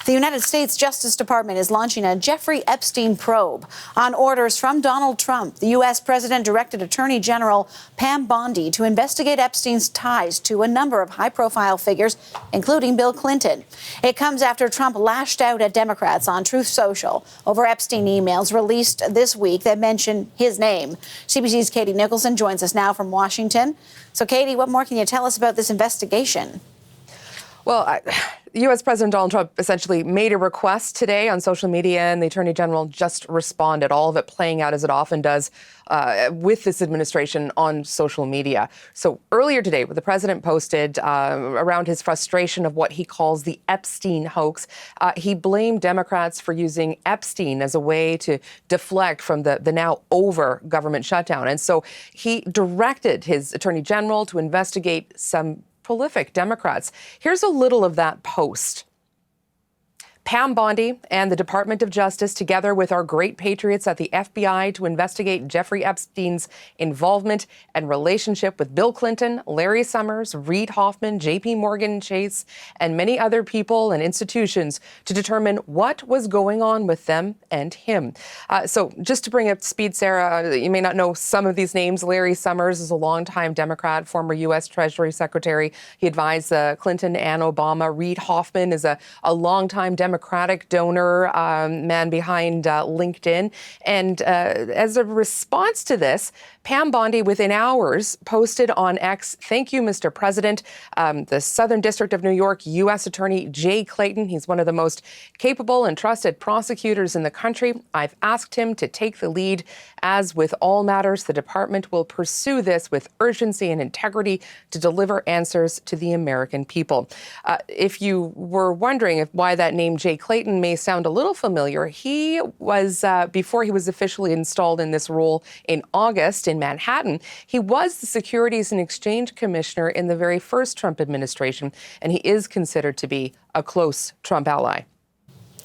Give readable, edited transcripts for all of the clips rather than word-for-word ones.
The United States Justice Department is launching a Jeffrey Epstein probe. On orders from Donald Trump, the U.S. president directed Attorney General Pam Bondi to investigate Epstein's ties to a number of high-profile figures, including Bill Clinton. It comes after Trump lashed out at Democrats on Truth Social over Epstein emails released this week that mention his name. CBC's Katie Nicholson joins us now from Washington. So, Katie, what more can you tell us about this investigation? Well, U.S. President Donald Trump essentially made a request today on social media, and the Attorney General just responded, all of it playing out as it often does with this administration on social media. So earlier today, the president posted around his frustration of what he calls the Epstein hoax. He blamed Democrats for using Epstein as a way to deflect from the now over government shutdown. And so he directed his Attorney General to investigate some prolific Democrats. Here's a little of that post. Pam Bondi and the Department of Justice, together with our great patriots at the FBI, to investigate Jeffrey Epstein's involvement and relationship with Bill Clinton, Larry Summers, Reid Hoffman, J.P. Morgan Chase, and many other people and institutions to determine what was going on with them and him. So just to bring up to speed, Sarah, you may not know some of these names. Larry Summers is a longtime Democrat, former U.S. Treasury Secretary. He advised Clinton and Obama. Reid Hoffman is a longtime Democratic donor, man behind LinkedIn. And as a response to this, Pam Bondi, within hours, posted on X, "Thank you, Mr. President." The Southern District of New York U.S. Attorney Jay Clayton, he's one of the most capable and trusted prosecutors in the country. I've asked him to take the lead. As with all matters, the department will pursue this with urgency and integrity to deliver answers to the American people. If you were wondering why that name Jay Clayton may sound a little familiar, he was, before he was officially installed in this role in August in Manhattan, he was the Securities and Exchange Commissioner in the very first Trump administration, and he is considered to be a close Trump ally.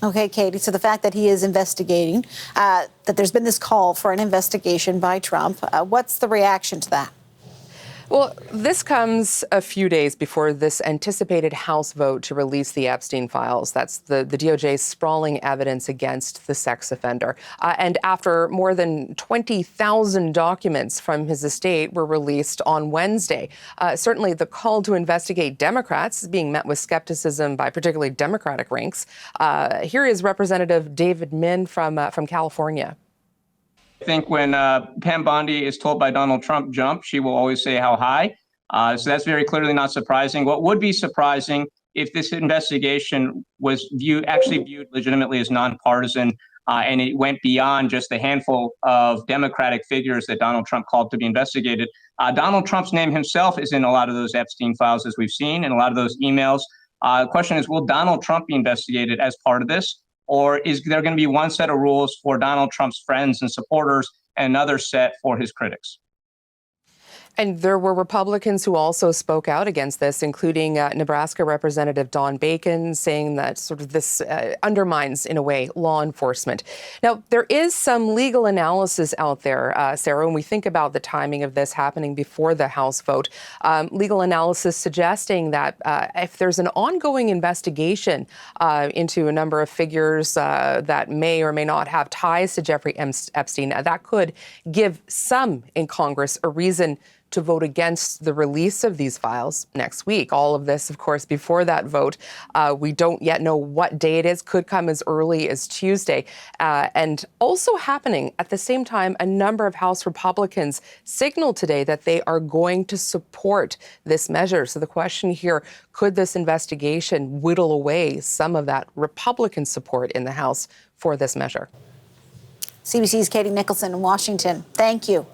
Okay, Katie, so the fact that he is investigating, that there's been this call for an investigation by Trump, what's the reaction to that? Well, this comes a few days before this anticipated House vote to release the Epstein files. That's the DOJ's sprawling evidence against the sex offender. And after more than 20,000 documents from his estate were released on Wednesday, certainly the call to investigate Democrats is being met with skepticism by particularly Democratic ranks. Here is Representative David Min from California. I think when Pam Bondi is told by Donald Trump, jump, she will always say how high. So that's very clearly not surprising. What would be surprising if this investigation was actually viewed legitimately as nonpartisan and it went beyond just the handful of Democratic figures that Donald Trump called to be investigated. Donald Trump's name himself is in a lot of those Epstein files, as we've seen, and a lot of those emails. The question is, will Donald Trump be investigated as part of this? Or is there going to be one set of rules for Donald Trump's friends and supporters and another set for his critics? And there were Republicans who also spoke out against this, including Nebraska Representative Don Bacon, saying that sort of this undermines, in a way, law enforcement. Now, there is some legal analysis out there, Sarah, when we think about the timing of this happening before the House vote. Legal analysis suggesting that if there's an ongoing investigation into a number of figures that may or may not have ties to Jeffrey Epstein, that could give some in Congress a reason to vote against the release of these files next week. All of this, of course, before that vote. We don't yet know what day it is. Could come as early as Tuesday. And also happening at the same time, a number of House Republicans signaled today that they are going to support this measure. So the question here, could this investigation whittle away some of that Republican support in the House for this measure? CBC's Katie Nicholson in Washington. Thank you.